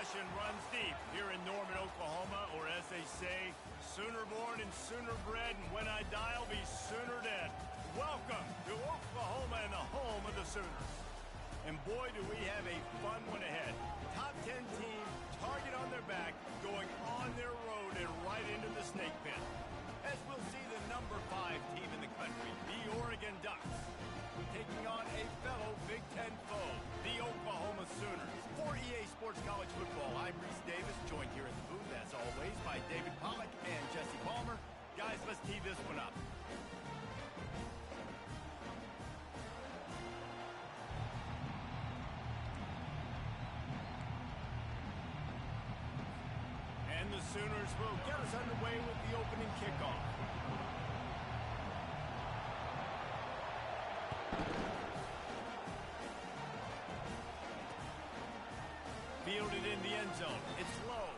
passion runs deep here in Norman, Oklahoma, or as they say, sooner born and sooner bred, and when I die, I'll be sooner dead. Welcome to Oklahoma and the home of the Sooners. And boy, do we have a fun one ahead. Top 10 team, target on their back, going on their road and right into the snake pit. As we'll see the number 5 team in the country, the Oregon Ducks, taking on a fellow Big Ten foe, the Oklahoma Sooners. For EA Sports College Football, I'm Reese Davis, joined here in the booth, as always, by David Pollack and Jesse Palmer. Guys, let's tee this one up. And the Sooners will get us underway with the opening kickoff. Fielded in the end zone. It's low.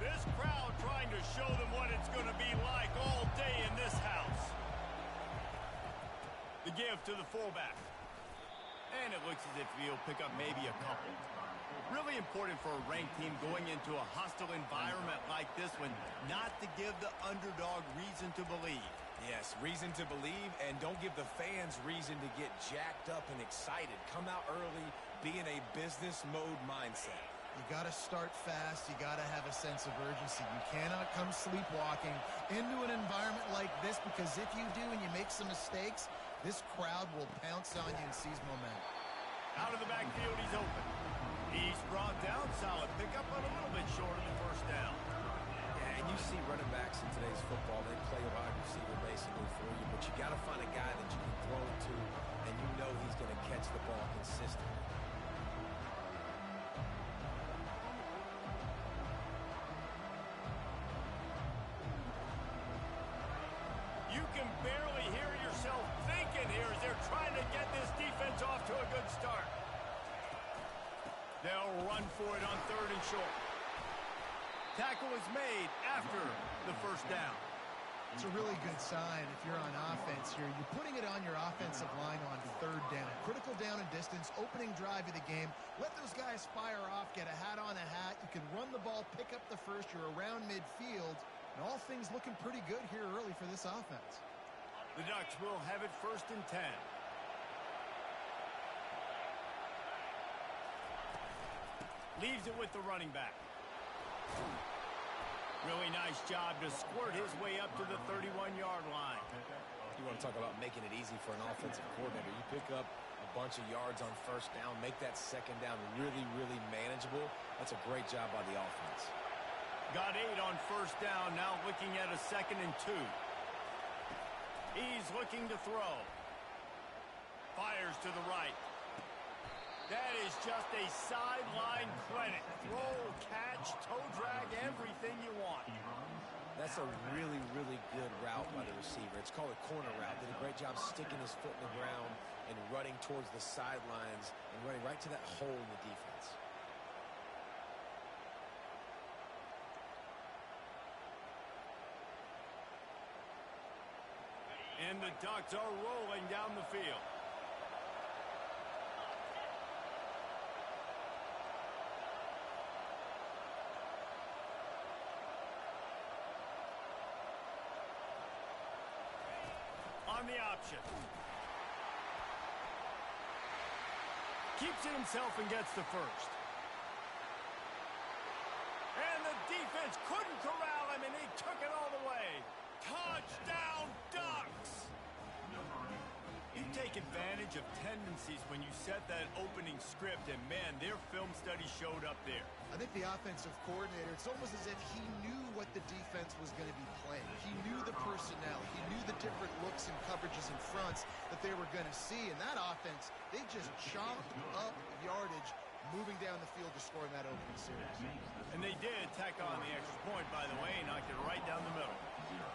This crowd trying to show them what it's going to be like all day in this house. The give to the fullback. And it looks as if he'll pick up maybe a couple. Really important for a ranked team going into a hostile environment like this one, not to give the underdog reason to believe. Yes, reason to believe, and don't give the fans reason to get jacked up and excited. Come out early, be in a business mode mindset. You got to start fast. You got to have a sense of urgency. You cannot come sleepwalking into an environment like this, because if you do and you make some mistakes, this crowd will pounce on you and seize momentum. Out of the backfield, he's open. He's brought down, solid pickup, but a little bit short of the first down. Yeah, and you see running backs in today's football, they play a wide receiver basically for you, but you got to find a guy that you can throw it to, and you know he's going to catch the ball consistently. You can barely hear yourself thinking here as they're trying to get this defense off to a good start. They'll run for it on 3rd and short. Tackle is made after the first down. It's a really good sign if you're on offense here. You're putting it on your offensive line on 3rd down. Critical down and distance, opening drive of the game. Let those guys fire off, get a hat on a hat. You can run the ball, pick up the first. You're around midfield. And all things looking pretty good here early for this offense. The Ducks will have it 1st and 10. Leaves it with the running back. Really nice job to squirt his way up to the 31-yard line. You want to talk about making it easy for an offensive coordinator. You pick up a bunch of yards on 1st down, make that 2nd down really, really manageable. That's a great job by the offense. Got 8 on 1st down, now looking at a 2nd and 2. He's looking to throw. Fires to the right. That is just a sideline credit. Throw, catch, toe drag, everything you want. That's a really, really good route by the receiver. It's called a corner route. Did a great job sticking his foot in the ground and running towards the sidelines and running right to that hole in the defense. And the Ducks are rolling down the field. On the option. Keeps it himself and gets the first. And the defense couldn't corral him, and he took it all the way. Touchdown, Ducks! You take advantage of tendencies when you set that opening script, and man, their film study showed up there. I think the offensive coordinator, it's almost as if he knew what the defense was going to be playing. He knew the personnel. He knew the different looks and coverages and fronts that they were going to see. And that offense, they just chopped up yardage moving down the field to score in that opening series. And they did tack on the extra point, by the way, knocked it right down the middle.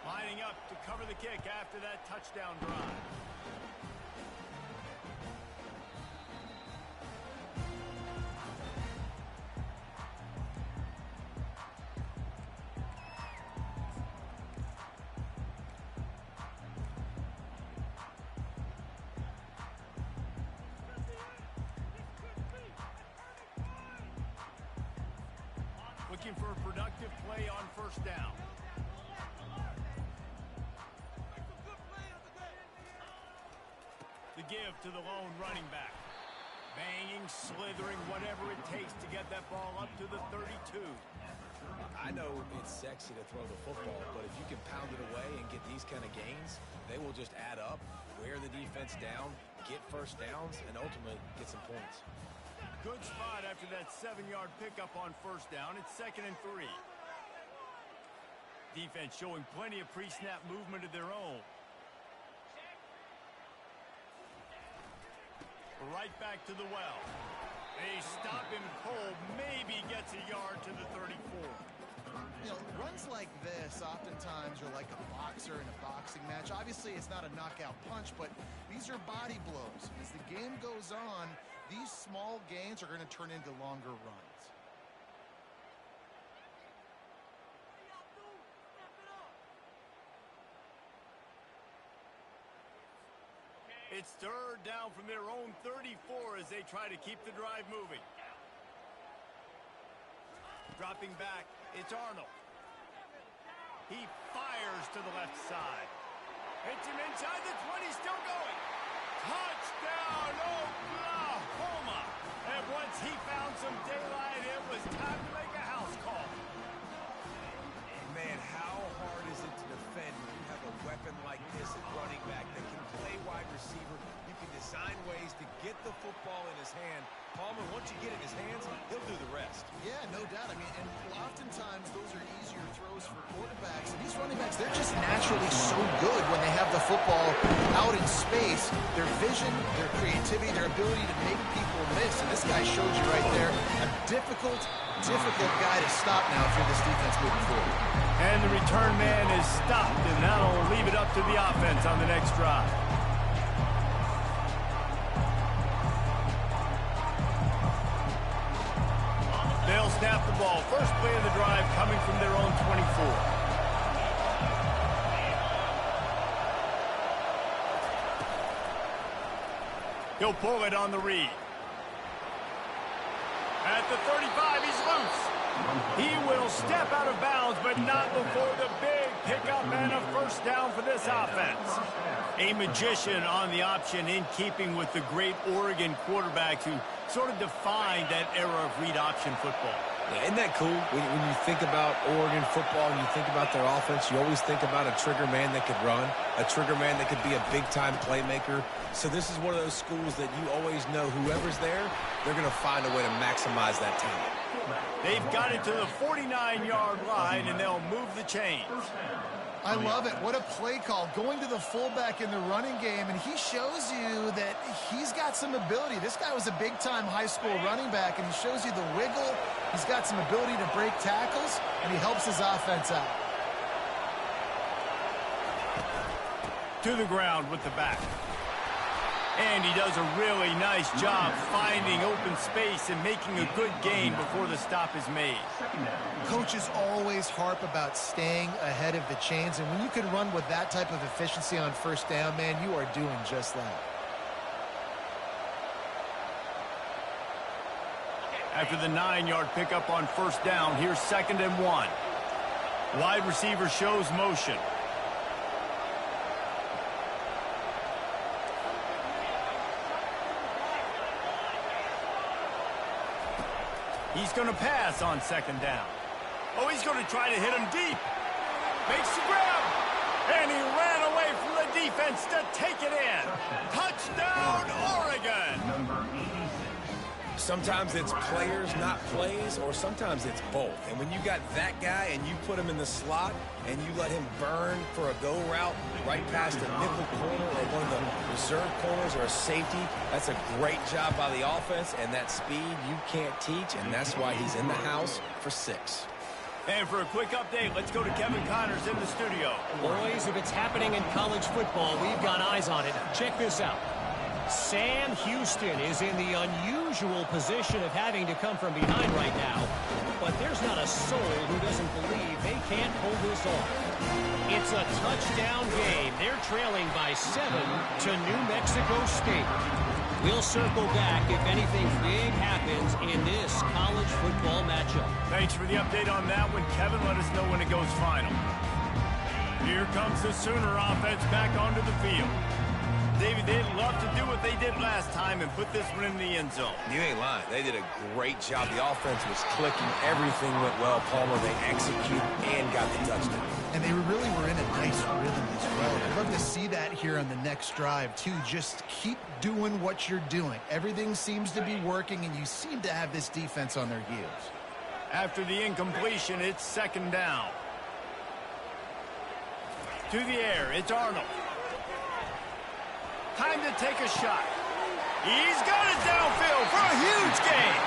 Lining up to cover the kick after that touchdown drive. looking for a productive play on first down. The give to the lone running back. Banging, slithering, whatever it takes to get that ball up to the 32. I know it's sexy to throw the football, but if you can pound it away and get these kind of gains, they will just add up, wear the defense down, get first downs, and ultimately get some points. Good spot after that 7-yard pickup on first down. It's 2nd and 3. Defense showing plenty of pre-snap movement of their own. Right back to the well. They stop him cold. Maybe gets a yard to the 34. You know, runs like this oftentimes are like a boxer in a boxing match. Obviously, it's not a knockout punch, but these are body blows. As the game goes on, these small gains are going to turn into longer runs. It's 3rd down from their own 34 as they try to keep the drive moving. Dropping back, it's Arnold. He fires to the left side. Hits him inside the 20, still going. Touchdown, Oklahoma! And once he found some daylight, it was time to make a house call. Man, how hard is it to defend when you have a weapon like this at running back that can play wide receiver? You can design ways to get the football in his hand. Palmer, once you get it in his hands, he'll do the rest. Yeah, no doubt. I mean, and oftentimes those are easier throws for quarterbacks. And these running backs, they're just naturally so good when they have the football out in space. Their vision, their creativity, their ability to make people miss. And this guy showed you right there a difficult guy to stop now if you're this defense moving forward. And the return man is stopped, and that'll leave it up to the offense on the next drive. They'll snap the ball. First play of the drive coming from their own 24. He'll pull it on the read. At the 35, he's loose. He will step out of bounds, but not before the big pickup and a first down for this offense. A magician on the option in keeping with the great Oregon quarterbacks who sort of defined that era of read option football. Yeah, isn't that cool? When you think about Oregon football and you think about their offense, you always think about a trigger man that could run, a trigger man that could be a big-time playmaker. So this is one of those schools that you always know whoever's there, they're going to find a way to maximize that talent. They've got it to the 49-yard line, and they'll move the chains. I love it. What a play call. Going to the fullback in the running game, and he shows you that he's got some ability. This guy was a big-time high school running back, and he shows you the wiggle. He's got some ability to break tackles, and he helps his offense out. To the ground with the back. And he does a really nice job finding open space and making a good gain before the stop is made. Coaches always harp about staying ahead of the chains, and when you can run with that type of efficiency on first down, man, you are doing just that. After the 9-yard pickup on first down, here's 2nd and 1. Wide receiver shows motion. He's going to pass on 2nd down. Oh, he's going to try to hit him deep. Makes the grab. And he ran away from the defense to take it in. Touchdown, Oregon. Sometimes it's players, not plays, or sometimes it's both. And when you got that guy and you put him in the slot and you let him burn for a go route right past a nickel corner or one of the reserve corners or a safety, that's a great job by the offense, and that speed you can't teach, and that's why he's in the house for 6. And for a quick update, let's go to Kevin Connors in the studio. Boys, if it's happening in college football, we've got eyes on it. Check this out. Sam Houston is in the unusual position of having to come from behind right now, but there's not a soul who doesn't believe they can't pull this off. It's a touchdown game. They're trailing by 7 to New Mexico State. We'll circle back if anything big happens in this college football matchup. Thanks for the update on that one, Kevin. Let us know when it goes final. Here comes the Sooner offense back onto the field. David, they'd love to do what they did last time and put this one in the end zone. You ain't lying. They did a great job. The offense was clicking. Everything went well, Palmer. They executed and got the touchdown. And they really were in a nice rhythm as well. I'd love to see that here on the next drive, too. Just keep doing what you're doing. Everything seems to be working, and you seem to have this defense on their heels. After the incompletion, it's second down. To the air, it's Arnold. Time to take a shot. He's got it downfield for a huge gain.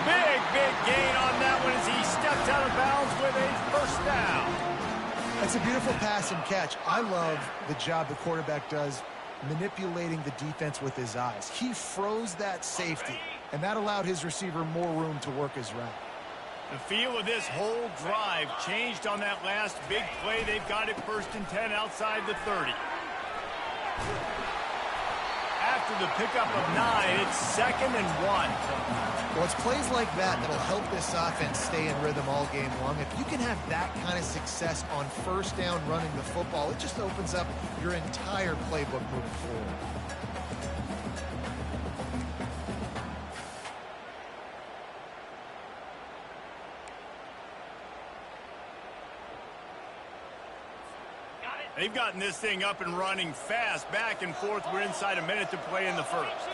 Big gain on that one as he steps out of bounds with a first down. That's a beautiful pass and catch. I love the job the quarterback does manipulating the defense with his eyes. He froze that safety, and that allowed his receiver more room to work his route. The feel of this whole drive changed on that last big play. They've got it 1st and 10 outside the 30. After the pickup of 9, it's 2nd and 1. Well, it's plays like that that'll help this offense stay in rhythm all game long. If you can have that kind of success on first down running the football, it just opens up your entire playbook moving forward. They've gotten this thing up and running fast, back and forth. We're inside a minute to play in the first.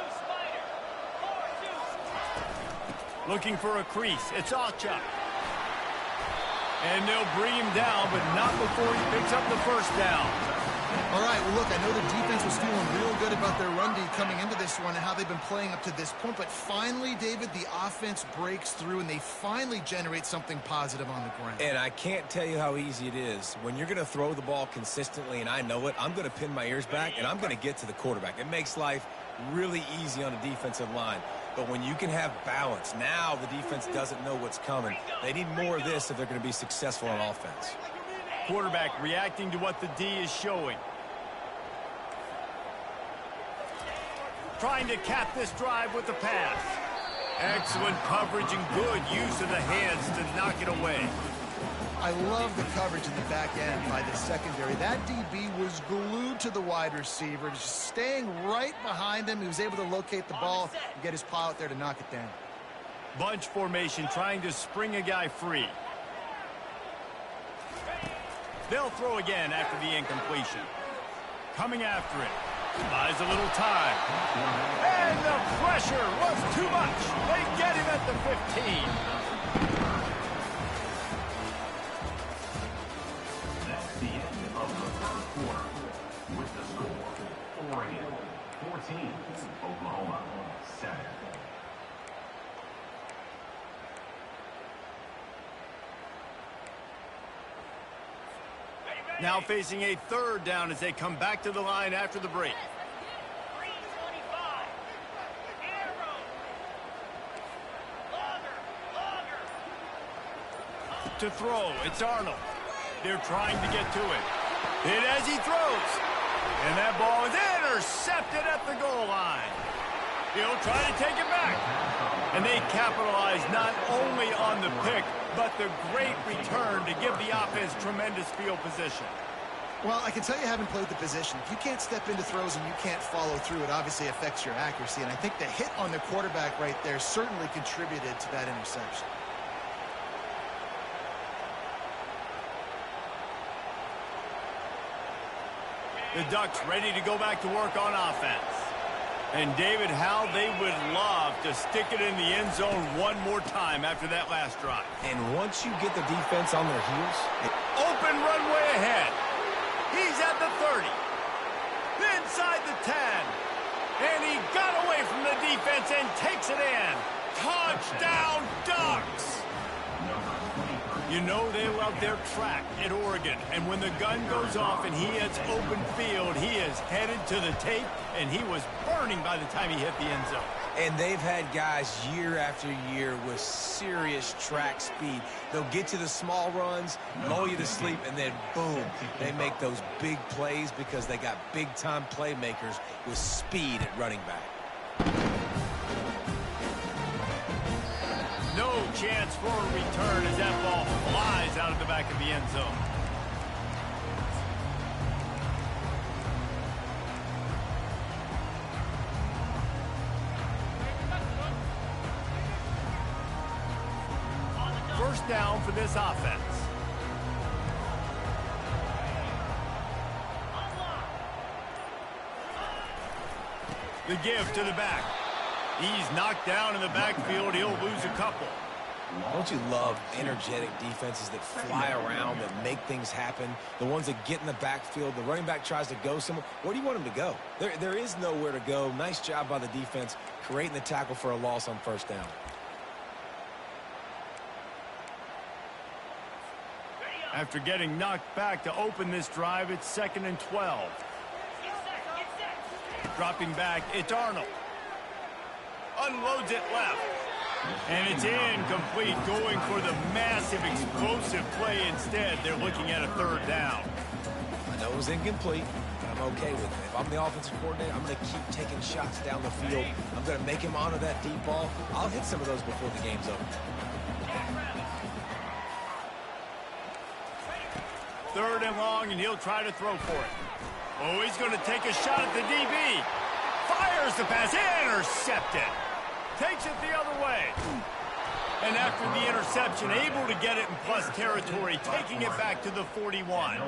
Looking for a crease. It's Alchuk. And they'll bring him down, but not before he picks up the first down. All right, well, look, I know the defense was feeling real good about their run D coming into this one and how they've been playing up to this point. But finally, David, the offense breaks through, and they finally generate something positive on the ground. And I can't tell you how easy it is. When you're going to throw the ball consistently, and I know it, I'm going to pin my ears back, and I'm going to get to the quarterback. It makes life really easy on a defensive line. But when you can have balance, now the defense doesn't know what's coming. They need more of this if they're going to be successful on offense. Quarterback reacting to what the D is showing. Trying to cap this drive with the pass. Excellent coverage and good use of the hands to knock it away. I love the coverage in the back end by the secondary. That DB was glued to the wide receiver, just staying right behind him. He was able to locate the ball and get his paw out there to knock it down. Bunch formation trying to spring a guy free. They'll throw again after the incompletion. Coming after it. Buys a little time. And the pressure was too much. They get him at the 15. That's the end of the first quarter. With the score, Oregon 14, Oklahoma 7. Now facing a 3rd down as they come back to the line after the break. To throw, it's Arnold. They're trying to get to it. Hit as he throws. And that ball is intercepted at the goal line. He'll try to take it back. And they capitalize not only on the pick, but the great return to give the offense tremendous field position. Well, I can tell you haven't played the position. If you can't step into throws and you can't follow through, it obviously affects your accuracy. And I think the hit on the quarterback right there certainly contributed to that interception. The Ducks ready to go back to work on offense. And David, how they would love to stick it in the end zone one more time after that last drive. And once you get the defense on their heels, Open runway ahead. He's at the 30. Inside the 10. And he got away from the defense and takes it in. Touchdown, Ducks! You know they love their track at Oregon. And when the gun goes off and he hits open field, he is headed to the tape, and he was burning by the time he hit the end zone. and they've had guys year after year with serious track speed. They'll get to the small runs, lull you to sleep, and then boom, they make those big plays because they got big-time playmakers with speed at running back. chance for a return as that ball flies out of the back of the end zone. First down for this offense. The give to the back. He's knocked down in the backfield. He'll lose a couple. Don't you love energetic defenses that fly around, that make things happen? The ones that get in the backfield, the running back tries to go somewhere. Where do you want him to go? There is nowhere to go. Nice job by the defense creating the tackle for a loss on first down. After getting knocked back to open this drive, it's 2nd and 12. Dropping back, it's Arnold. Unloads it left. And it's incomplete, going for the massive, explosive play instead. They're looking at a 3rd down. I know it was incomplete, but I'm okay with it. If I'm the offensive coordinator, I'm going to keep taking shots down the field. I'm going to make him honor that deep ball. I'll hit some of those before the game's over. 3rd and long, and he'll try to throw for it. Oh, he's going to take a shot at the DB. Fires the pass. Intercepted. Takes it the other way. And after the interception, able to get it in plus territory, taking it back to the 41.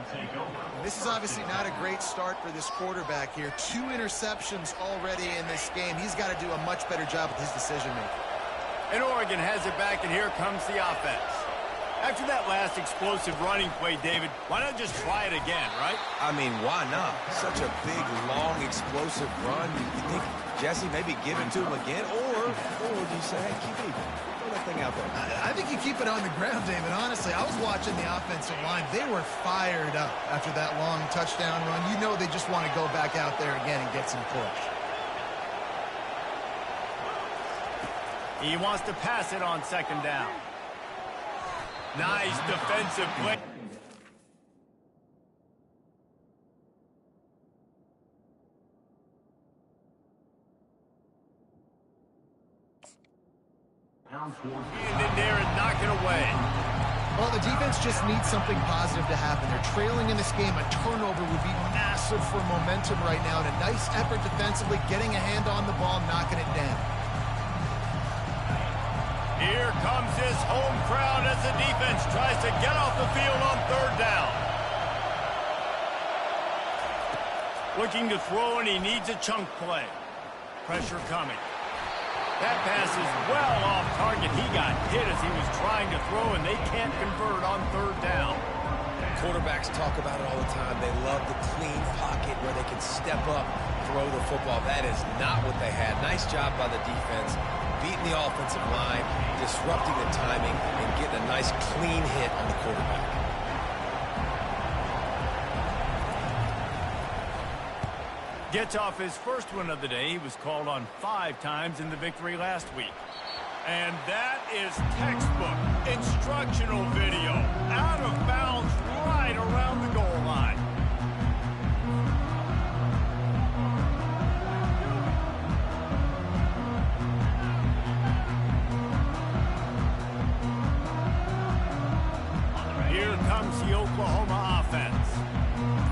This is obviously not a great start for this quarterback here. 2 interceptions already in this game. He's got to do a much better job with his decision-making. And Oregon has it back, and here comes the offense. After that last explosive running play, David, why not just try it again, right? I mean, why not? Such a big, long, explosive run. You think, Jesse, maybe give it to him again? Or do you say, hey, keep it. Throw that thing out there. I think you keep it on the ground, David. Honestly, I was watching the offensive line. They were fired up after that long touchdown run. You know they just want to go back out there again and get some push. He wants to pass it on 2nd down. Nice defensive play. And in there and knock it away. Well, the defense just needs something positive to happen. They're trailing in this game. A turnover would be massive for momentum right now. And a nice effort defensively, getting a hand on the ball, knocking it down. Here comes his home crowd as the defense tries to get off the field on 3rd down. Looking to throw, and he needs a chunk play. Pressure coming. That pass is well off target. He got hit as he was trying to throw, and they can't convert on 3rd down. Quarterbacks talk about it all the time. They love the clean pocket where they can step up, throw the football. That is not what they had. Nice job by the defense, beating the offensive line, disrupting the timing, and getting a nice clean hit on the quarterback. Gets off his first one of the day. He was called on 5 times in the victory last week. And that is textbook instructional video. Out of bounds right around the goal line. Here comes the Oklahoma offense.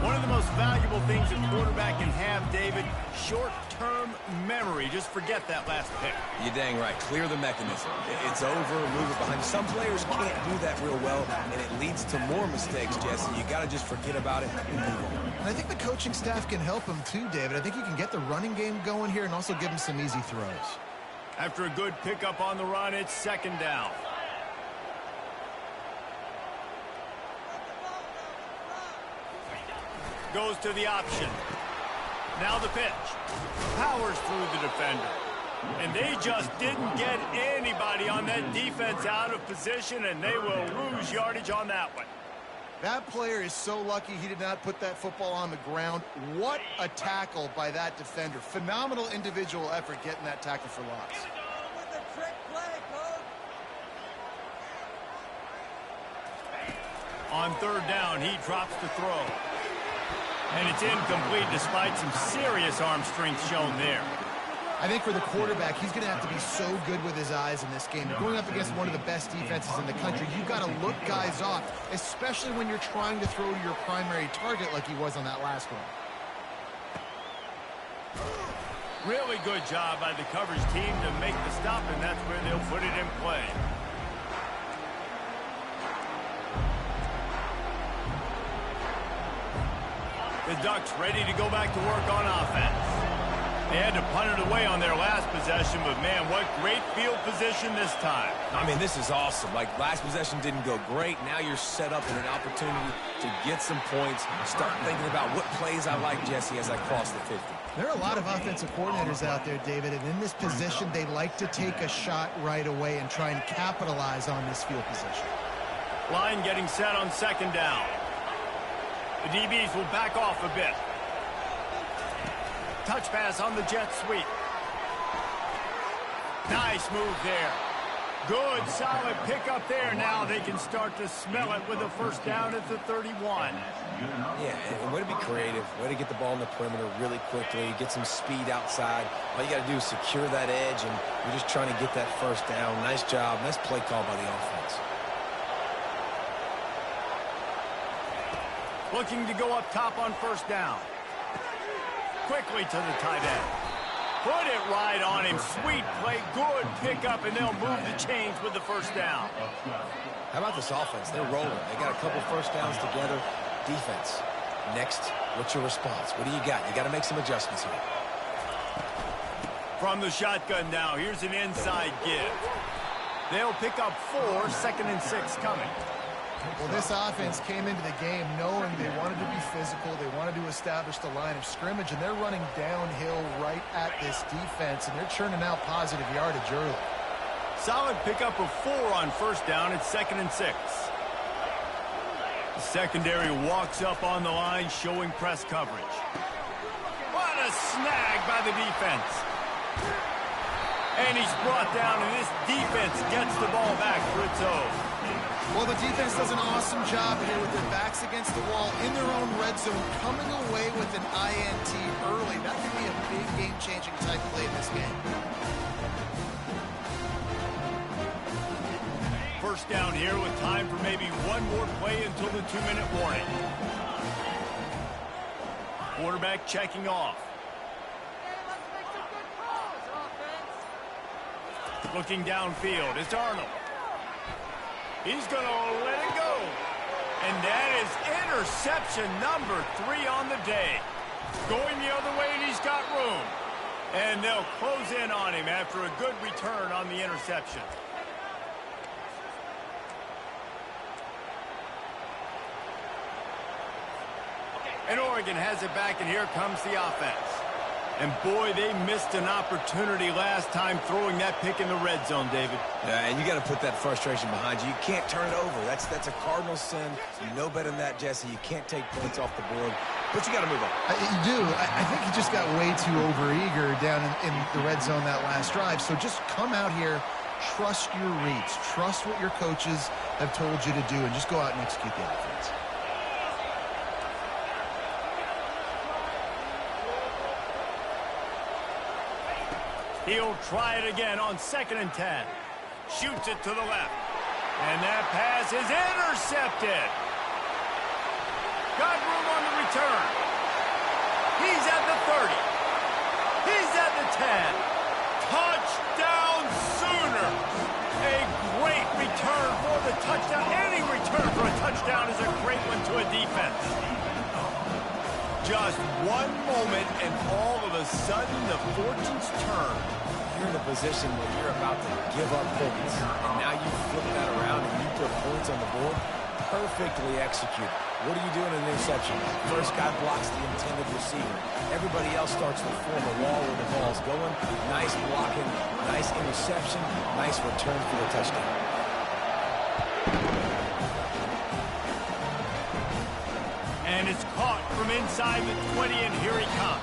One of the most valuable things a quarterback can have, David, short-term memory. Just forget that last pick. You're dang right. Clear the mechanism. It's over, move it behind. Some players can't do that real well, and it leads to more mistakes, Jesse. You got to just forget about it and move on. And I think the coaching staff can help him too, David. I think you can get the running game going here and also give him some easy throws. After a good pickup on the run, it's 2nd down. Goes to the option. Now the pitch. Powers through the defender. And they just didn't get anybody on that defense out of position, and they will lose yardage on that one. That player is so lucky he did not put that football on the ground. What a tackle by that defender. Phenomenal individual effort getting that tackle for loss. On 3rd down, he drops the throw. And it's incomplete despite some serious arm strength shown there. I think for the quarterback, he's going to have to be so good with his eyes in this game. You're going up against one of the best defenses in the country. You've got to look guys off, especially when you're trying to throw to your primary target like he was on that last one. Really good job by the coverage team to make the stop, and that's where they'll put it in play. The Ducks ready to go back to work on offense. They had to punt it away on their last possession, but man, what great field position this time. I mean, this is awesome. Like, last possession didn't go great. Now you're set up in an opportunity to get some points. Start thinking about what plays I like, Jesse, as I cross the 50. There are a lot of offensive coordinators out there, David, and in this position, they like to take a shot right away and try and capitalize on this field position. Line getting set on second down. The DBs will back off a bit. Touch pass on the jet sweep. Nice move there. Good, solid pickup there. Now they can start to smell it with a first down at the 31. Yeah, and way to be creative. Way to get the ball in the perimeter really quickly. Get some speed outside. All you got to do is secure that edge, and you're just trying to get that first down. Nice job. Nice play call by the offense. Looking to go up top on first down. Quickly to the tight end. Put it right on him. Sweet play. Good pickup, and they'll move the chains with the first down. How about this offense? They're rolling. They got a couple first downs together. Defense. Next, what's your response? What do you got? You got to make some adjustments here. From the shotgun now, here's an inside give. They'll pick up 4, 2nd and 6 coming. Well, this offense came into the game knowing they wanted to be physical, they wanted to establish the line of scrimmage, and they're running downhill right at this defense, and they're churning out positive yardage early. Solid pickup of 4 on first down at 2nd and 6. The secondary walks up on the line, showing press coverage. What a snag by the defense. And he's brought down, and this defense gets the ball back for its own. Well, the defense does an awesome job here with their backs against the wall in their own red zone, coming away with an INT early. That could be a big game-changing type play in this game. First down here with time for maybe one more play until the 2-minute warning. Quarterback checking off. Looking downfield, it's Arnold. He's going to let it go. And that is interception number 3 on the day. Going the other way, and he's got room. And they'll close in on him after a good return on the interception. And Oregon has it back, and here comes the offense. And boy, they missed an opportunity last time throwing that pick in the red zone, David. Yeah, and you got to put that frustration behind you. You can't turn it over. That's a cardinal sin. You know better than that, Jesse. You can't take points off the board, but you got to move on. You do. I think he just got way too overeager down in the red zone that last drive. So just come out here, trust your reads, trust what your coaches have told you to do, and just go out and execute the offense. He'll try it again on 2nd and 10. Shoots it to the left. And that pass is intercepted. Got room on the return. He's at the 30. He's at the 10. Touchdown Sooners. A great return for the touchdown. Any return for a touchdown is a great one to a defense. Just one moment, and all of a sudden, the fortunes turn. You're in a position where you're about to give up points, and now you flip that around and you put points on the board. Perfectly executed. What do you do in an interception? First guy blocks the intended receiver. Everybody else starts to form a wall where the ball's going. Nice blocking, nice interception, nice return for the touchdown. And it's caught from inside the 20, and here he comes.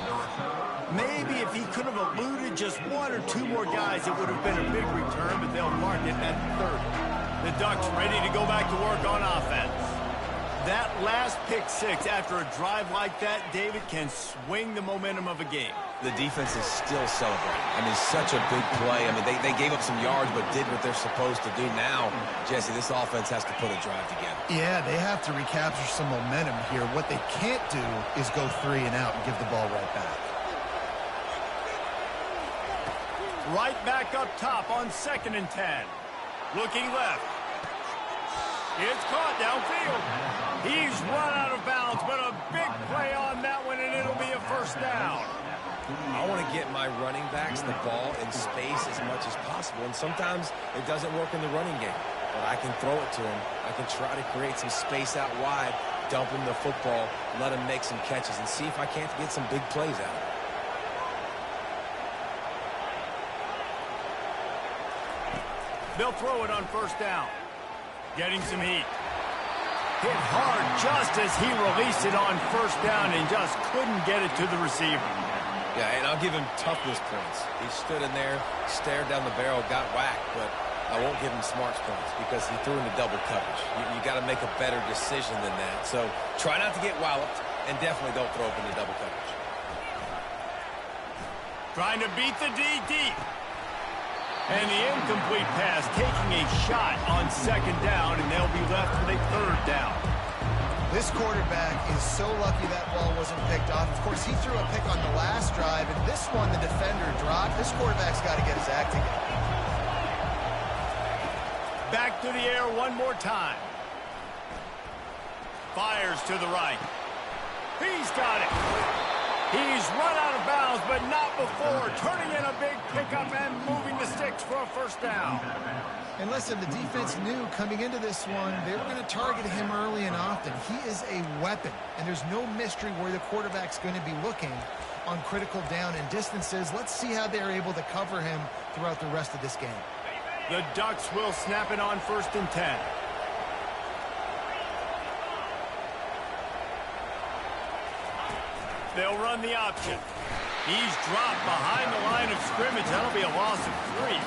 Maybe if he could have eluded just 1 or 2 more guys, it would have been a big return, but they'll mark it at 30. The Ducks ready to go back to work on offense. That last pick 6 after a drive like that, David, can swing the momentum of a game. The defense is still celebrating. I mean, such a big play. I mean, they gave up some yards but did what they're supposed to do. Now, Jesse, this offense has to put a drive together. Yeah, they have to recapture some momentum here. What they can't do is go 3 and out and give the ball right back. Right back up top on 2nd and 10. Looking left. It's caught downfield. He's run out of bounds, but a big play on that one, and it'll be a first down. I want to get my running backs the ball in space as much as possible, and sometimes it doesn't work in the running game. But I can throw it to him. I can try to create some space out wide, dump him the football, let him make some catches, and see if I can't get some big plays out of it. They'll throw it on first down. Getting some heat. Hit hard just as he released it on first down and just couldn't get it to the receiver. Yeah, and I'll give him toughness points. He stood in there, stared down the barrel, got whacked, but I won't give him smarts points because he threw into double coverage. You got to make a better decision than that. So try not to get walloped, and definitely don't throw up into double coverage. Trying to beat the D deep. And the incomplete pass taking a shot on 2nd down, and they'll be left with a 3rd down. This quarterback is so lucky that ball wasn't picked off. Of course, he threw a pick on the last drive, and this one the defender dropped. This quarterback's got to get his act together. Back to the air one more time. Fires to the right. He's got it. He's run out of bounds, but not before turning in a big pickup and moving the sticks for a first down. And listen, the defense knew coming into this one, they were going to target him early and often. He is a weapon, and there's no mystery where the quarterback's going to be looking on critical down and distances. Let's see how they're able to cover him throughout the rest of this game. The Ducks will snap it on 1st and 10. They'll run the option. He's dropped behind the line of scrimmage. That'll be a loss of 3.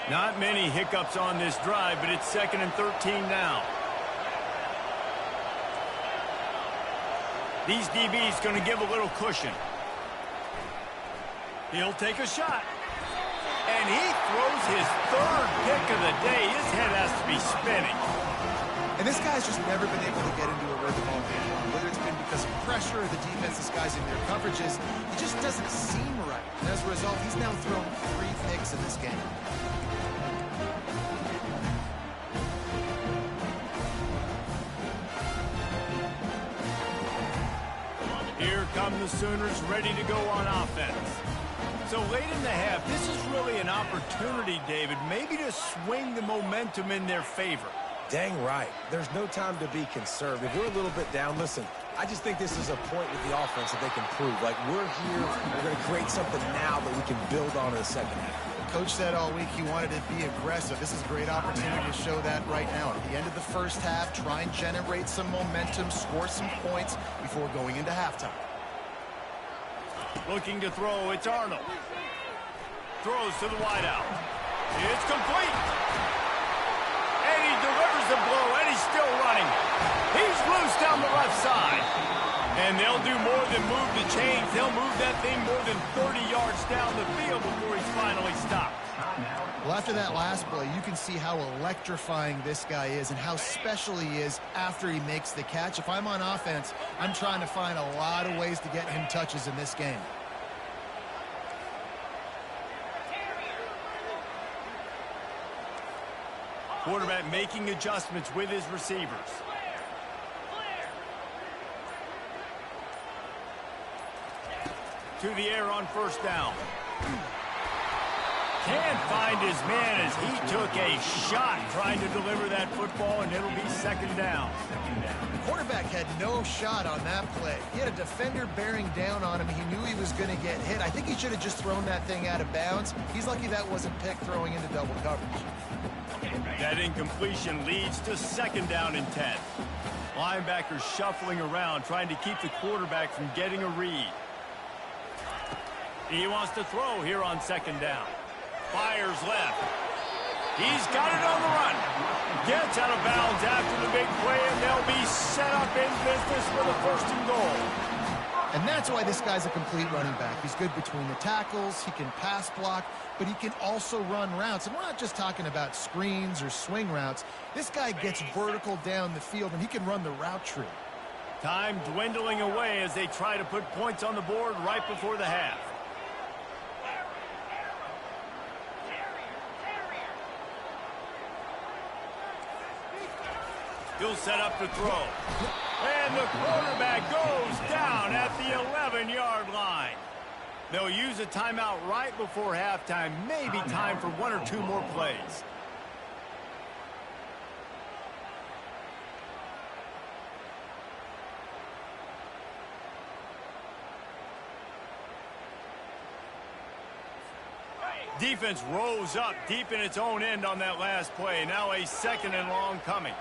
Not many hiccups on this drive, but it's 2nd and 13 now. These DBs going to give a little cushion. He'll take a shot. And he throws his 3rd pick of the day. His head has to be spinning. And this guy's just never been able to get into a rhythm all game long. Whether it's been because of pressure or the defense disguising their coverages, it just doesn't seem right. And as a result, he's now thrown 3 picks in this game. Here come the Sooners ready to go on offense. So late in the half, this is really an opportunity, David, maybe to swing the momentum in their favor. Dang right. There's no time to be conservative. We're a little bit down. Listen, I just think this is a point with the offense that they can prove. Like, we're here, we're going to create something now that we can build on in the second half. Coach said all week he wanted to be aggressive. This is a great opportunity to show that right now. At the end of the first half, try and generate some momentum, score some points before going into halftime. Looking to throw, it's Arnold. Throws to the wideout. It's complete. And he delivers the blow, and he's still running. He's loose down the left side. And they'll do more than move the chains. They'll move that thing more than 30 yards down the field before he's finally stopped. Well, after that last play, you can see how electrifying this guy is and how special he is after he makes the catch. If I'm on offense, I'm trying to find a lot of ways to get him touches in this game. Quarterback making adjustments with his receivers. To the air on first down. Can't find his man as he took a shot trying to deliver that football, and it'll be second down. The quarterback had no shot on that play. He had a defender bearing down on him. He knew he was going to get hit. I think he should have just thrown that thing out of bounds. He's lucky that wasn't picked throwing into double coverage. That incompletion leads to second down and 10. Linebackers shuffling around, trying to keep the quarterback from getting a read. He wants to throw here on second down. Fires left. He's got it on the run. Gets out of bounds after the big play, and they'll be set up in business for the 1st and goal. And that's why this guy's a complete running back. He's good between the tackles, he can pass block, but he can also run routes. And we're not just talking about screens or swing routes. This guy gets vertical down the field, and he can run the route tree. Time dwindling away as they try to put points on the board right before the half. He'll set up to throw. And the quarterback goes down at the 11-yard line. They'll use a timeout right before halftime. Maybe time for 1 or 2 more plays. Defense rose up deep in its own end on that last play. Now a 2nd and long coming.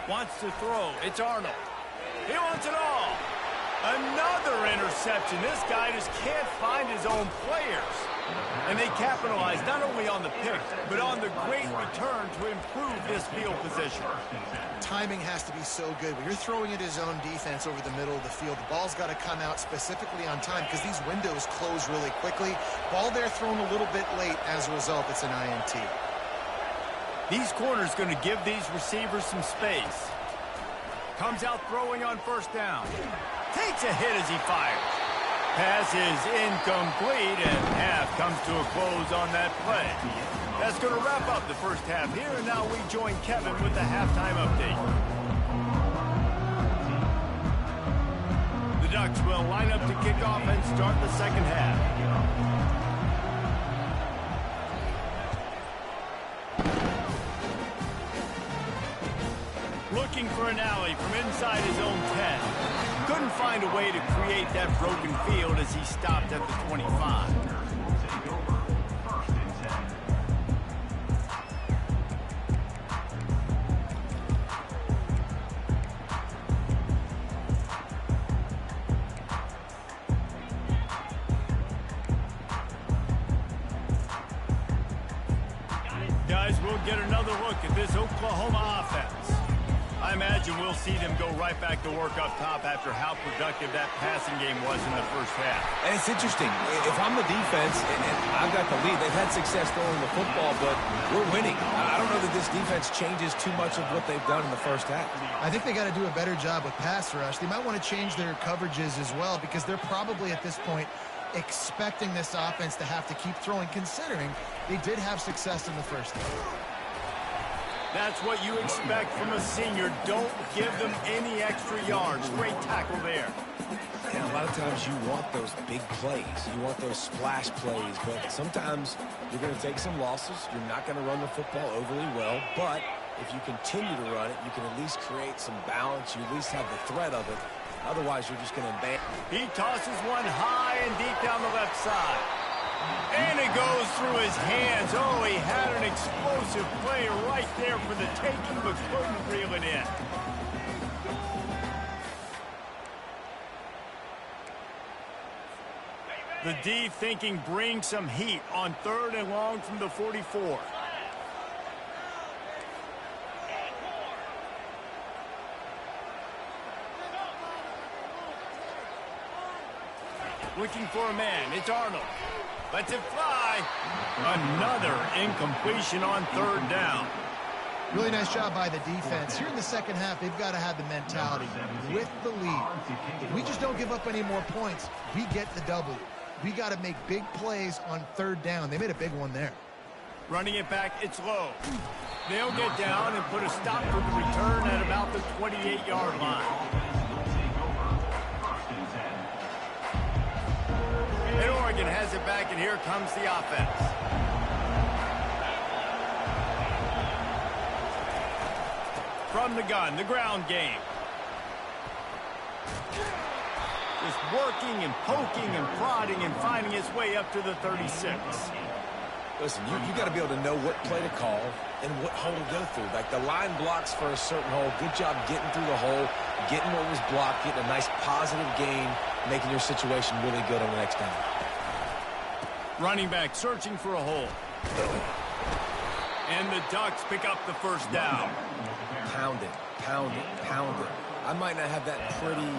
Wants to throw. It's Arnold. He wants it all. Another interception. This guy just can't find his own players. And they capitalize not only on the pick, but on the great return to improve this field position. Timing has to be so good. When you're throwing at his own defense over the middle of the field, the ball's got to come out specifically on time because these windows close really quickly. Ball there thrown a little bit late. As a result, it's an INT. These corners going to give these receivers some space. Comes out throwing on 1st down. Takes a hit as he fires. Pass is incomplete, and half comes to a close on that play. That's going to wrap up the 1st half here, and now we join Kevin with the halftime update. The Ducks will line up to kick off and start the 2nd half. Looking for an alley from inside his own 10. Couldn't find a way to create that broken field as he stopped at the 25. Take over 1st and 10. Guys, we'll get another look at this Oklahoma offense. I imagine we'll see them go right back to work up top after how productive that passing game was in the 1st half. And it's interesting. If I'm the defense and I've got the lead, they've had success throwing the football, but we're winning. I don't know that this defense changes too much of what they've done in the 1st half. I think they got to do a better job with pass rush. They might want to change their coverages as well because they're probably at this point expecting this offense to have to keep throwing, considering they did have success in the 1st half. That's what you expect from a senior. Don't give them any extra yards. Great tackle there. And a lot of times you want those big plays. You want those splash plays. But sometimes you're going to take some losses. You're not going to run the football overly well. But if you continue to run it, you can at least create some balance. You at least have the threat of it. Otherwise, you're just going to abandon. He tosses one high and deep down the left side. And it goes through his hands. Oh, he had an explosive play right there for the taking, but couldn't reel it in. The D thinking bring some heat on 3rd and long from the 44. Looking for a man. It's Arnold. Lets it fly. Another incompletion on 3rd down. Really nice job by the defense. Here in the 2nd half, they've got to have the mentality with the lead. If we just don't give up any more points, we get the W. We got to make big plays on 3rd down. They made a big one there. Running it back, it's low. They'll get down and put a stop to the return at about the 28-yard line. And Oregon has it back, and here comes the offense. From the gun, the ground game. Just working and poking and prodding and finding his way up to the 36. Listen, you got to be able to know what play to call and what hole to go through. Like the line blocks for a certain hole. Good job getting through the hole, getting what was blocked, getting a nice positive gain, making your situation really good on the next down. Running back searching for a hole. And the Ducks pick up the first down. Pound it, pound it, pound it. I might not have that pretty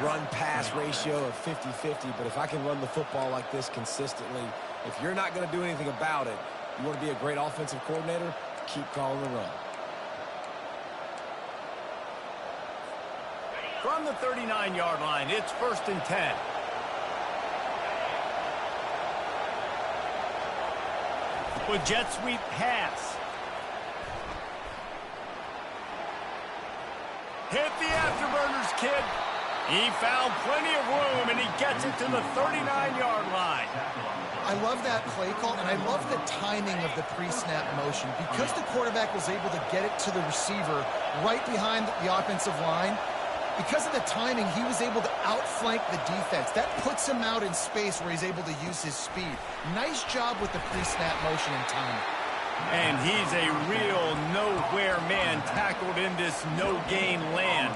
run-pass ratio of 50-50, but if I can run the football like this consistently, if you're not going to do anything about it, you want to be a great offensive coordinator, keep calling the run. From the 39-yard line, it's 1st and 10. With jet sweep pass. Hit the afterburners, kid. He found plenty of room, and he gets it to the 39-yard line. I love that play call, and I love the timing of the pre-snap motion. Because the quarterback was able to get it to the receiver right behind the offensive line, because of the timing, he was able to outflank the defense. That puts him out in space where he's able to use his speed. Nice job with the pre-snap motion and timing. And he's a real nowhere man tackled in this no-gain land.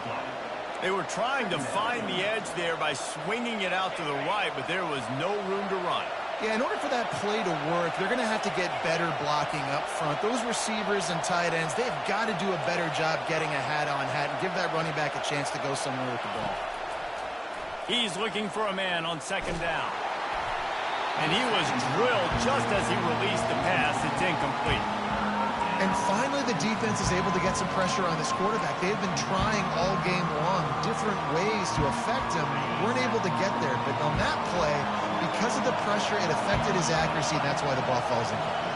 They were trying to find the edge there by swinging it out to the right, but there was no room to run. Yeah, in order for that play to work, they're going to have to get better blocking up front. Those receivers and tight ends, they've got to do a better job getting a hat-on-hat and give that running back a chance to go somewhere with the ball. He's looking for a man on 2nd down. And he was drilled just as he released the pass. It's incomplete. And finally, the defense is able to get some pressure on this quarterback. They've been trying all game long different ways to affect him. Weren't able to get there. But on that play, because of the pressure, it affected his accuracy, and that's why the ball falls incomplete.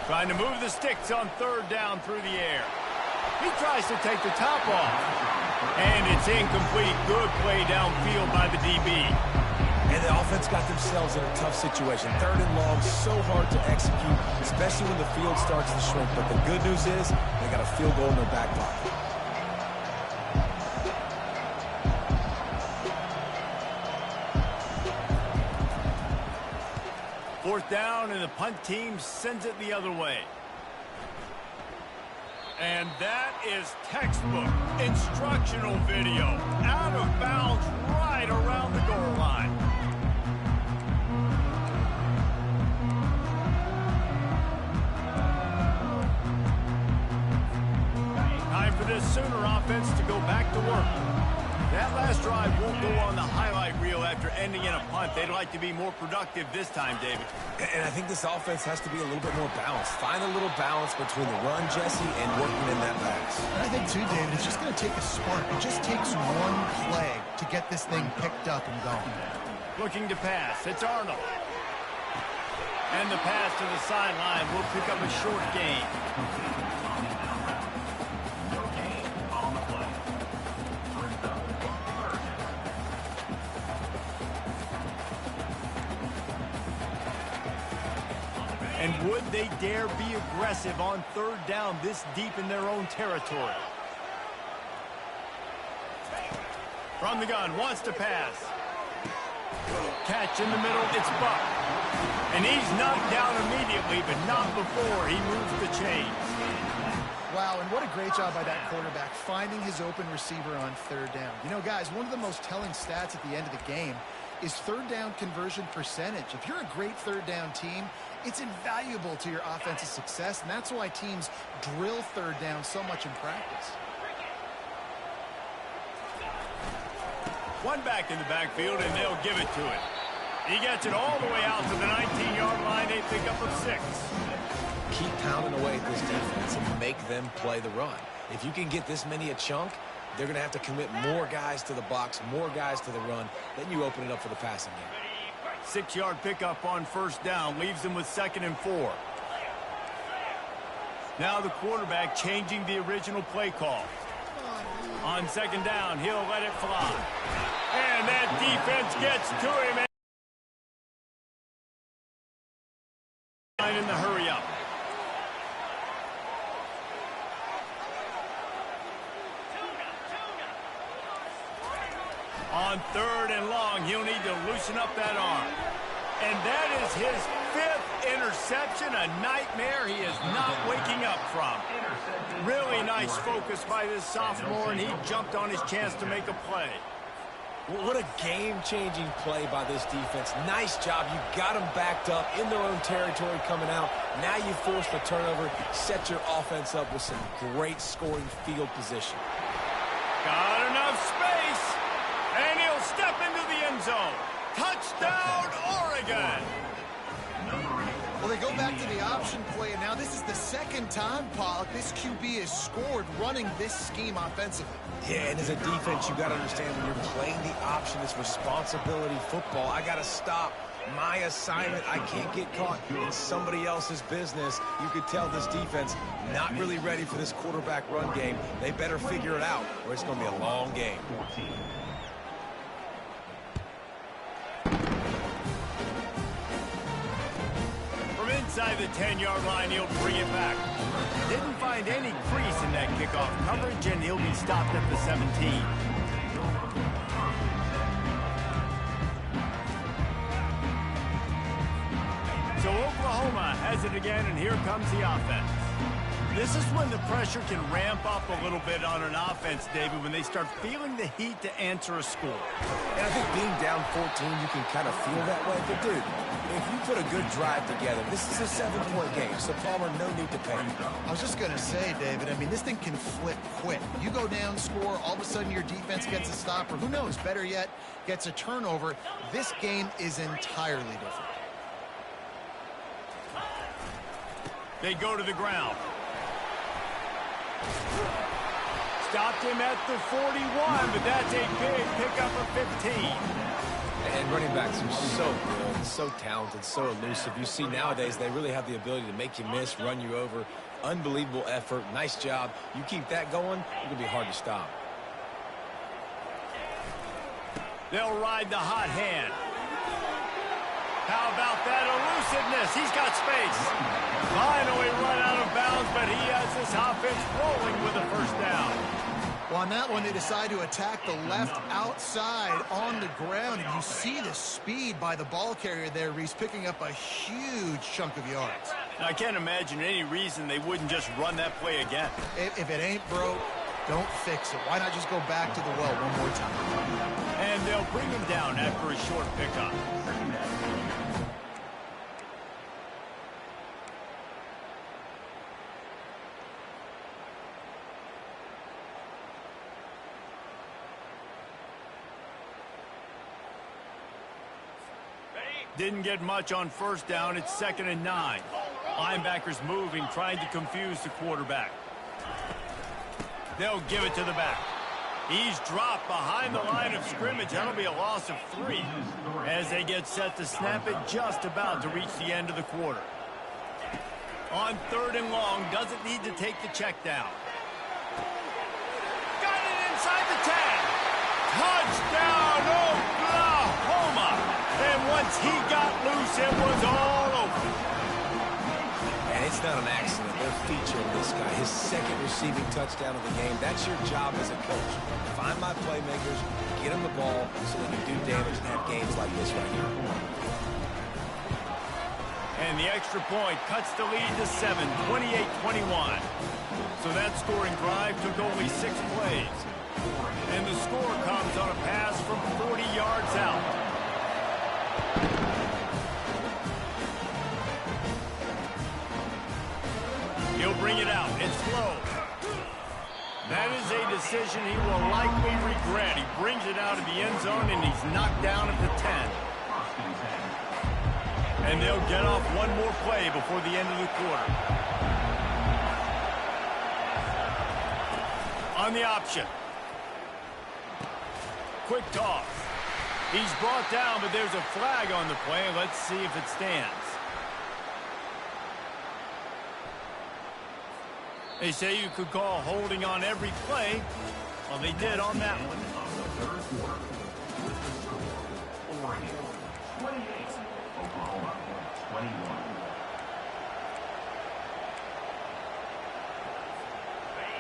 Trying to move the sticks on 3rd down through the air. He tries to take the top off. And it's incomplete. Good play downfield by the DB. And the offense got themselves in a tough situation. 3rd and long, so hard to execute, especially when the field starts to shrink. But the good news is they got a field goal in their back pocket. 4th down, and the punt team sends it the other way. And that is textbook instructional video. Out of bounds right around the goal line. Time for this Sooner offense to go back to work. That last drive won't go on the highlight reel after ending in a punt. They'd like to be more productive this time, David. And I think this offense has to be a little bit more balanced. Find a little balance between the run, Jesse, and working in that pass. I think, too, David, it's just going to take a spark. It just takes one play to get this thing picked up and going. Looking to pass. It's Arnold. And the pass to the sideline will pick up a short gain. And would they dare be aggressive on 3rd down this deep in their own territory? From the gun, wants to pass. Catch in the middle, it's Buck. And he's knocked down immediately, but not before he moves the chains. Wow, and what a great job by that quarterback, finding his open receiver on 3rd down. You know, guys, one of the most telling stats at the end of the game is 3rd down conversion percentage. If you're a great 3rd down team, it's invaluable to your offensive success, and that's why teams drill 3rd down so much in practice. One back in the backfield, and they'll give it to him. He gets it all the way out to the 19-yard line. They pick up a 6. Keep pounding away at this defense and make them play the run. If you can get this many a chunk, they're going to have to commit more guys to the box, more guys to the run. Then you open it up for the passing game. 6-yard pickup on 1st down leaves them with 2nd and 4. Now the quarterback changing the original play call. On 2nd down, he'll let it fly. And that defense gets to him. In the hurry up. On On 3rd and long, he'll need to loosen up that arm. And that is his 5th interception, a nightmare he is not waking up from. Really nice focus by this sophomore, and he jumped on his chance to make a play. What a game-changing play by this defense. Nice job. You got them backed up in their own territory coming out. Now you force the turnover, set your offense up with some great scoring field position. Got enough space, and he'll step into the end zone. Touchdown, Oregon! Well, they go back to the option play, and now this is the 2nd time, Pollock, this QB has scored running this scheme offensively. Yeah, and as a defense, you got to understand when you're playing the option, it's responsibility football. I got to stop my assignment. I can't get caught in somebody else's business. You could tell this defense not really ready for this quarterback run game. They better figure it out, or it's going to be a long game. Inside the 10-yard line, he'll bring it back. Didn't find any crease in that kickoff coverage, and he'll be stopped at the 17. So Oklahoma has it again, and here comes the offense. This is when the pressure can ramp up a little bit on an offense, David, when they start feeling the heat to answer a score. And I think being down 14, you can kind of feel that way. But, dude, if you put a good drive together, this is a 7-point game, so Palmer, no need to panic. I was just going to say, David, I mean, this thing can flip quick. You go down, score, all of a sudden your defense gets a stop, or who knows, better yet, gets a turnover. This game is entirely different. They go to the ground. Stopped him at the 41, but that's a big pickup of 15. And running backs are so good, so talented, so elusive. You see nowadays they really have the ability to make you miss, run you over. Unbelievable effort. Nice job. You keep that going, it's going to be hard to stop. They'll ride the hot hand. How about that elusiveness? He's got space. Finally run out of bounds, but he has this offense rolling with a 1st down. Well, on that one, they decide to attack the left outside on the ground, and you see the speed by the ball carrier there, Reese, picking up a huge chunk of yards. I can't imagine any reason they wouldn't just run that play again. If it ain't broke, don't fix it. Why not just go back to the well one more time? And they'll bring him down after a short pickup. Didn't get much on 1st down. It's 2nd and 9. Linebackers moving, trying to confuse the quarterback. They'll give it to the back. He's dropped behind the line of scrimmage. That'll be a loss of 3 as they get set to snap it just about to reach the end of the quarter. On 3rd and long, doesn't need to take the check down. Got it inside the 10. Touchdown, Oklahoma! And once he got loose, it was all over. And it's not an accident. They're featuring this guy. His 2nd receiving touchdown of the game. That's your job as a coach. Find my playmakers, get them the ball so they can do damage and have games like this right here. And the extra point cuts the lead to 7, 28-21. So that scoring drive took only 6 plays. And the score comes on a pass from 40 yards out. He'll bring it out. It's slow. That is a decision he will likely regret. He brings it out of the end zone, and he's knocked down at the 10. And they'll get off one more play before the end of the quarter. On the option. Quick toss. He's brought down, but there's a flag on the play. Let's see if it stands. They say you could call holding on every play. Well, they did on that one. Oregon 28, Oklahoma 21.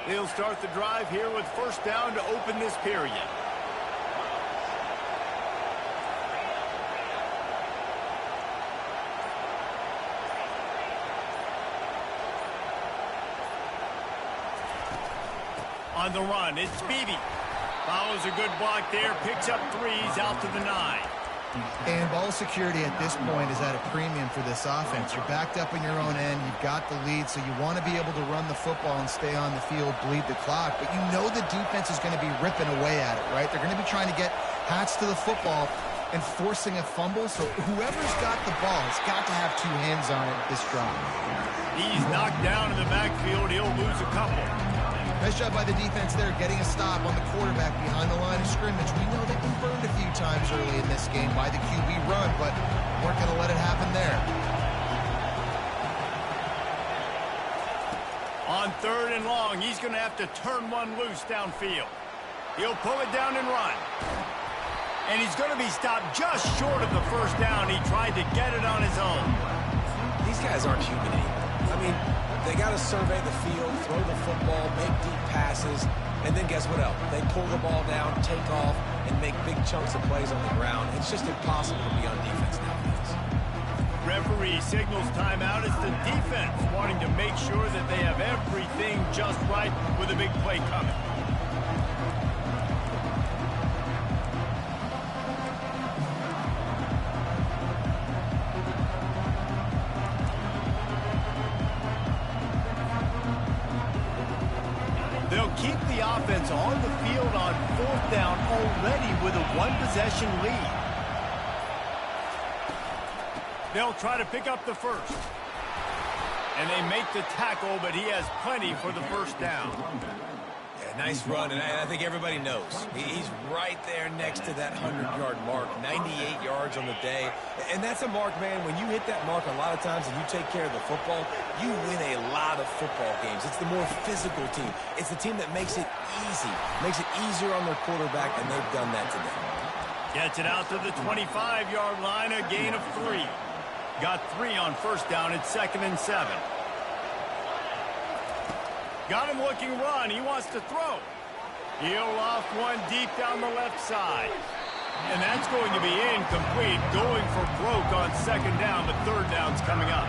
They'll start the drive here with 1st down to open this period. On the run, it's Beebe. Follows a good block there, picks up 3s out to the 9. And ball security at this point is at a premium for this offense. You're backed up in your own end. You've got the lead, so you want to be able to run the football and stay on the field, bleed the clock. But you know the defense is going to be ripping away at it, right? They're going to be trying to get Hats to the football and forcing a fumble. So whoever's got the ball has got to have 2 hands on it this drive. He's knocked down in the backfield. He'll lose a couple. Nice job by the defense there, getting a stop on the quarterback behind the line of scrimmage. We know they've been burned a few times early in this game by the QB run, but weren't going to let it happen there. On 3rd and long, he's going to have to turn one loose downfield. He'll pull it down and run. And he's going to be stopped just short of the first down. He tried to get it on his own. These guys aren't human anymore. I mean, they got to survey the field, throw the football, make deep passes, and then guess what else? They pull the ball down, take off, and make big chunks of plays on the ground. It's just impossible to be on defense nowadays. Referee signals timeout. It's the defense wanting to make sure that they have everything just right with a big play coming. They'll keep the offense on the field on 4th down already with a 1-possession lead. They'll try to pick up the first. And they make the tackle, but he has plenty for the first down. Yeah, nice run, and I think everybody knows. He's right there next to that 100-yard mark, 98 yards on the day. And that's a mark, man, when you hit that mark a lot of times and you take care of the football, you win a lot of football games. It's the more physical team. It's the team that makes it easy, makes it easier on their quarterback, and they've done that today. Gets it out to the 25-yard line, a gain of 3. Got 3 on first down at 2nd and 7. Got him looking run. He wants to throw. He'll off one deep down the left side. And that's going to be incomplete. Going for broke on 2nd down, but 3rd down's coming up.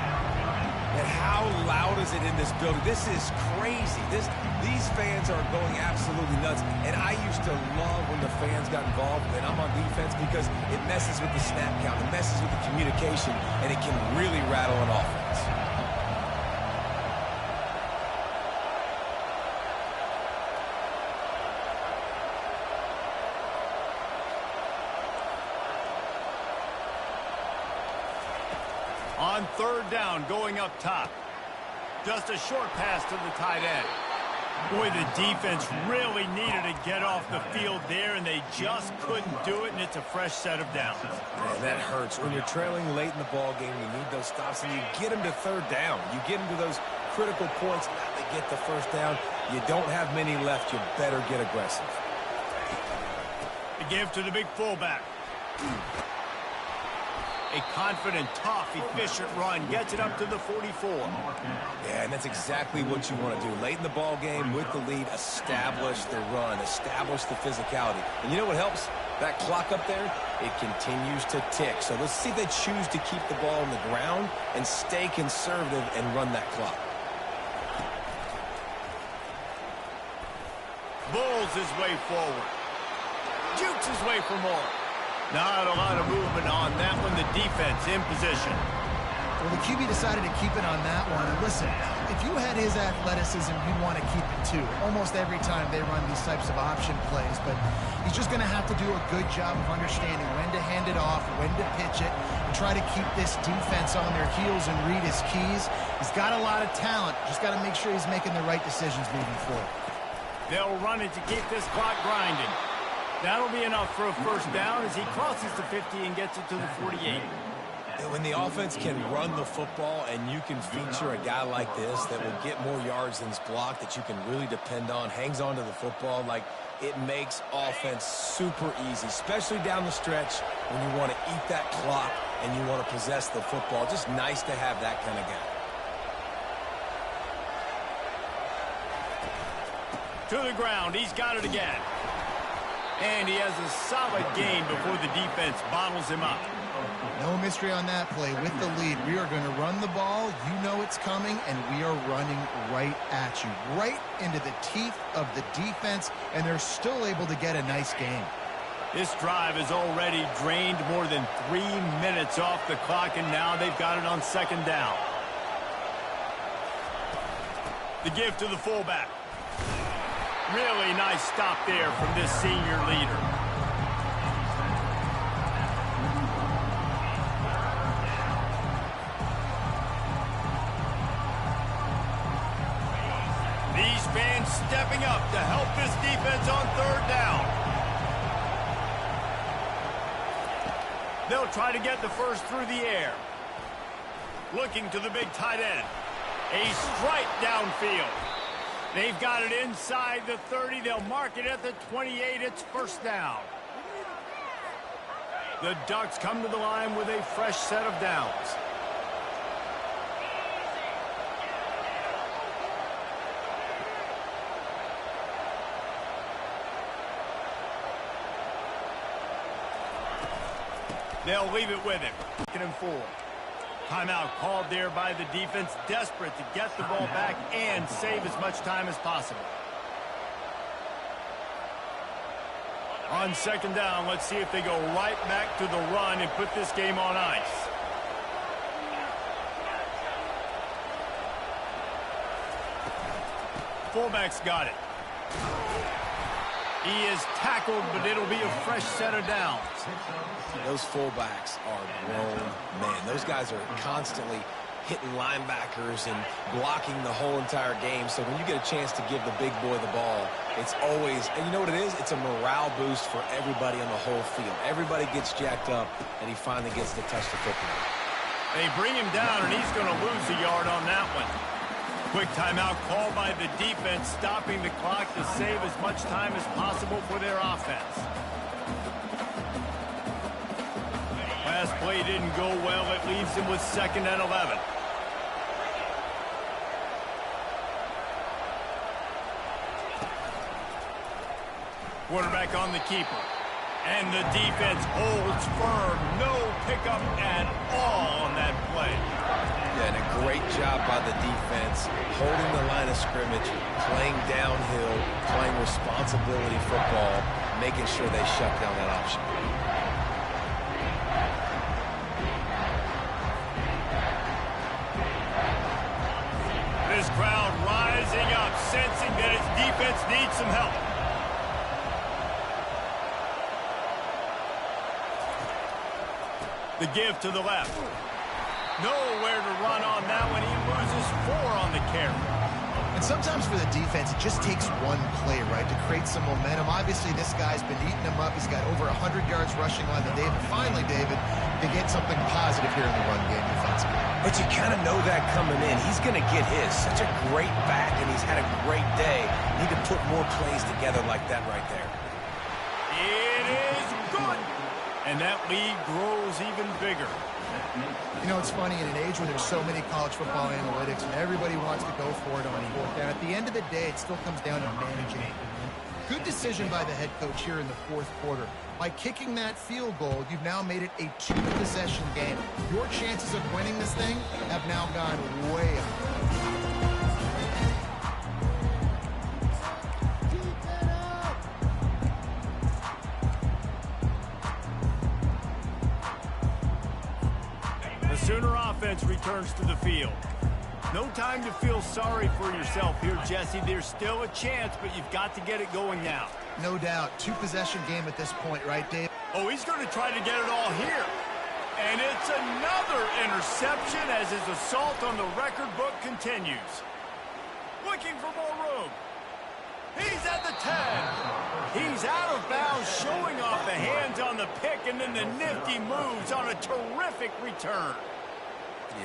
And how loud is it in this building? This is crazy. These fans are going absolutely nuts. And I used to love when the fans got involved when I'm on defense because it messes with the snap count, it messes with the communication, and it can really rattle an offense. On 3rd down, going up top. Just a short pass to the tight end. Boy, the defense really needed to get off the field there, and they just couldn't do it, and it's a fresh set of downs. Man, that hurts. When you're trailing late in the ball game, you need those stops, and you get them to 3rd down. You get them to those critical points, now they get the first down. You don't have many left. You better get aggressive. The give to the big fullback. A confident, tough, efficient run. Gets it up to the 44. Yeah, and that's exactly what you want to do. Late in the ball game with the lead, establish the run, establish the physicality. And you know what helps? That clock up there, it continues to tick. So let's see if they choose to keep the ball on the ground and stay conservative and run that clock. Bulls his way forward. Jukes his way for more. Not a lot of movement on that one. The defense in position. Well, the QB decided to keep it on that one. And listen, if you had his athleticism, you'd want to keep it too. Almost every time they run these types of option plays. But he's just going to have to do a good job of understanding when to hand it off, when to pitch it, and try to keep this defense on their heels and read his keys. He's got a lot of talent. Just got to make sure he's making the right decisions moving forward. They'll run it to keep this clock grinding. That'll be enough for a first down as he crosses the 50 and gets it to the 48. When the offense can run the football and you can feature a guy like this that will get more yards than his block, that you can really depend on, hangs on to the football, like it makes offense super easy, especially down the stretch when you want to eat that clock and you want to possess the football. Just nice to have that kind of guy. To the ground. He's got it again. And he has a solid gain before the defense bottles him up. No mystery on that play. With the lead, we are going to run the ball. You know it's coming, and we are running right at you, right into the teeth of the defense, and they're still able to get a nice game. This drive has already drained more than 3 minutes off the clock, and now they've got it on second down. The give to the fullback. Really nice stop there from this senior leader. These fans stepping up to help this defense on third down. They'll try to get the first through the air. Looking to the big tight end. A strike downfield. They've got it inside the 30. They'll mark it at the 28. It's first down. The Ducks come to the line with a fresh set of downs. They'll leave it with him. 2nd and 4. Timeout called there by the defense, desperate to get the ball back and save as much time as possible. On second down, let's see if they go right back to the run and put this game on ice. Fullback's got it. He is tackled, but it'll be a fresh set of downs. Those fullbacks are grown men. Those guys are constantly hitting linebackers and blocking the whole entire game. So when you get a chance to give the big boy the ball, it's always, and you know what it is? It's a morale boost for everybody on the whole field. Everybody gets jacked up, and he finally gets to touch the football. They bring him down, and he's going to lose a yard on that one. Quick timeout called by the defense, stopping the clock to save as much time as possible for their offense. Last play didn't go well. It leaves him with 2nd and 11. Quarterback on the keeper. And the defense holds firm. No pickup at all on that play. Yeah, and a great job by the defense, holding the line of scrimmage, playing downhill, playing responsibility football, making sure they shut down that option. This crowd rising up, sensing that its defense needs some help. The give to the left. Nowhere to run on that one. He loses 4 on the carry. And sometimes for the defense, it just takes one play, right, to create some momentum. Obviously, this guy's been eating him up. He's got over 100 yards rushing on the day. But finally, David, they get something positive here in the run game defensively. But you kind of know that coming in. He's going to get his. Such a great back, and he's had a great day. Need to put more plays together like that right there. It is good. And that lead grows even bigger. You know, it's funny, in an age where there's so many college football analytics and everybody wants to go for it on fourth down, at the end of the day, it still comes down to managing. Good decision by the head coach here in the fourth quarter. By kicking that field goal, you've now made it a 2-possession game. Your chances of winning this thing have now gone way up. Sooner offense returns to the field. No time to feel sorry for yourself here, Jesse. There's still a chance, but you've got to get it going now. No doubt. 2-possession game at this point, right, Dave? Oh, he's going to try to get it all here. And it's another interception as his assault on the record book continues. Looking for more room. He's at the 10. He's out of bounds, showing off the hands on the pick, and then the nifty moves on a terrific return.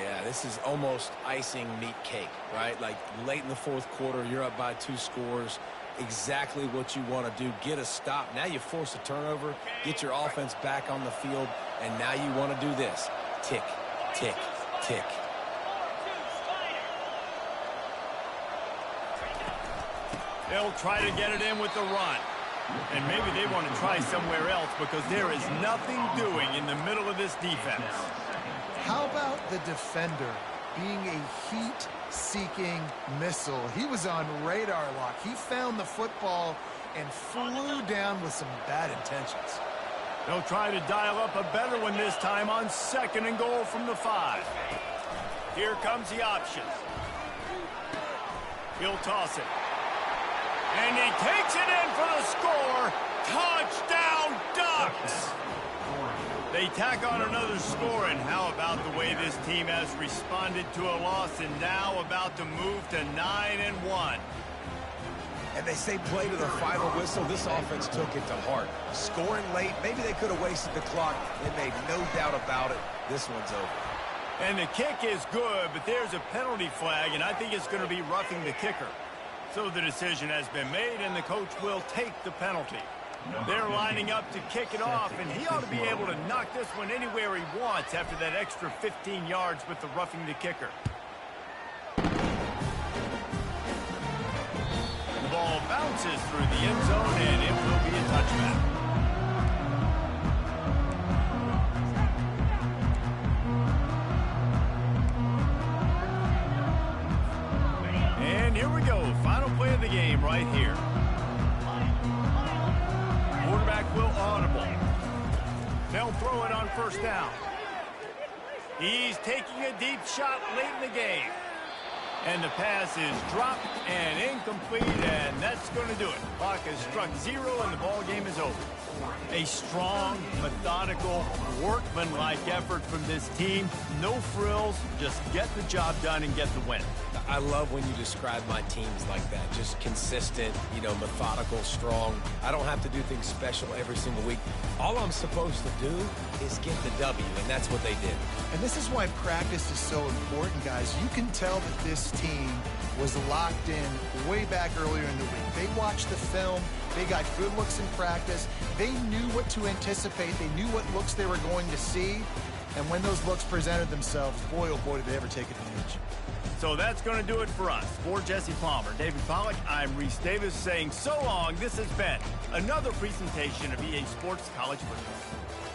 Yeah, this is almost icing meat cake, right? Like late in the fourth quarter, you're up by 2 scores. Exactly what you want to do. Get a stop. Now you force a turnover, get your offense back on the field, and now you want to do this. Tick, tick, tick. They'll try to get it in with the run. And maybe they want to try somewhere else because there is nothing doing in the middle of this defense. How about the defender being a heat-seeking missile? He was on radar lock. He found the football and flew down with some bad intentions. They'll try to dial up a better one this time on 2nd and goal from the 5. Here comes the option. He'll toss it. And he takes it in for the score. Touchdown, Ducks! They tack on another score, and how about the way this team has responded to a loss and now about to move to 9-1. And they say play to the final whistle. This offense took it to heart. Scoring late, maybe they could have wasted the clock. They made no doubt about it. This one's over. And the kick is good, but there's a penalty flag, and I think it's going to be roughing the kicker. So the decision has been made, and the coach will take the penalty. They're lining up to kick it off, and he ought to be able to knock this one anywhere he wants after that extra 15 yards with the roughing the kicker. The ball bounces through the end zone, and it will be a touchback. And here we go, final play of the game right here. Quarterback will audible. They'll throw it on 1st down. He's taking a deep shot late in the game. And the pass is dropped and incomplete, and that's going to do it. Clock has struck 0, and the ball game is over. A strong, methodical, workmanlike effort from this team. No frills, just get the job done and get the win. I love when you describe my teams like that. Just consistent, methodical, strong. I don't have to do things special every single week. All I'm supposed to do is get the W, and that's what they did. And this is why practice is so important, guys. You can tell that this team was locked in way back earlier in the week. They watched the film. They got good looks in practice. They knew what to anticipate. They knew what looks they were going to see. And when those looks presented themselves, boy, oh boy, did they ever take advantage. So that's going to do it for us. For Jesse Palmer, David Pollack, I'm Reese Davis saying so long. This has been another presentation of EA Sports College Football.